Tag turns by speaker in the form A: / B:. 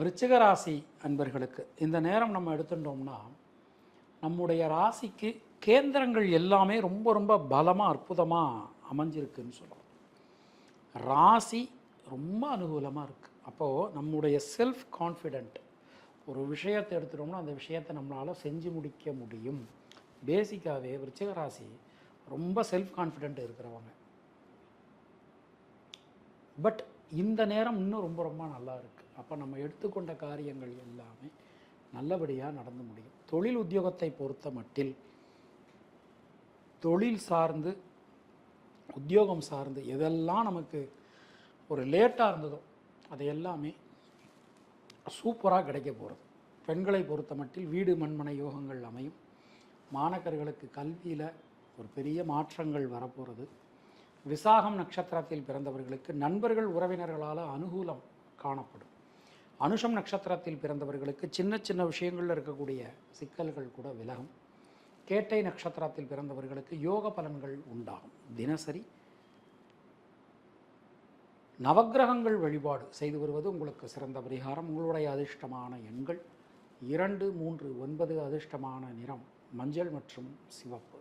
A: விருச்சிக ராசி அன்பர்களுக்கு இந்த நேரம் நம்ம எடுத்துட்டோம்னா, நம்முடைய ராசிக்கு கேந்திரங்கள் எல்லாமே ரொம்ப ரொம்ப பலமாக அற்புதமாக அமைஞ்சிருக்குன்னு சொல்லலாம். ராசி ரொம்ப அனுகூலமாக இருக்குது. அப்போது நம்முடைய செல்ஃப் கான்ஃபிடென்ட், ஒரு விஷயத்தை எடுத்துட்டோம்னா அந்த விஷயத்தை நம்மளால் செஞ்சு முடிக்க முடியும். பேசிக்காகவே விருச்சிக ராசி ரொம்ப செல்ஃப் கான்ஃபிடென்ட் இருக்கிறவங்க. பட் இந்த நேரம் இன்னும் ரொம்ப ரொம்ப நல்லா இருக்குது. அப்போ நம்ம எடுத்துக்கொண்ட காரியங்கள் எல்லாமே நல்லபடியாக நடந்து முடியும். தொழில் உத்தியோகத்தை பொறுத்த மட்டில் தொழில் சார்ந்து உத்தியோகம் சார்ந்து எதெல்லாம் நமக்கு ஒரு லேட்டாக இருந்ததோ அது எல்லாமே சூப்பராக கிடைக்க போகிறது. பெண்களை பொறுத்த மட்டில் வீடு மண்மனை யோகங்கள் அமையும். மாணவர்களுக்கு கல்வியில் ஒரு பெரிய மாற்றங்கள் வரப்போகிறது. விசாகம் நட்சத்திரத்தில் பிறந்தவர்களுக்கு நண்பர்கள் உறவினர்களால் அனுகூலம் காணப்படும். அனுஷம் நட்சத்திரத்தில் பிறந்தவர்களுக்கு சின்ன சின்ன விஷயங்களில் இருக்கக்கூடிய சிக்கல்கள் கூட விலகும். கேட்டை நட்சத்திரத்தில் பிறந்தவர்களுக்கு யோக பலன்கள் உண்டாகும். தினசரி நவக்கிரகங்கள் வழிபாடு செய்து வருவது உங்களுக்கு சிறந்த பரிகாரம். உங்களுடைய அதிர்ஷ்டமான எண்கள் 2, 3, 9. அதிர்ஷ்டமான நிறம் மஞ்சள் மற்றும் சிவப்பு.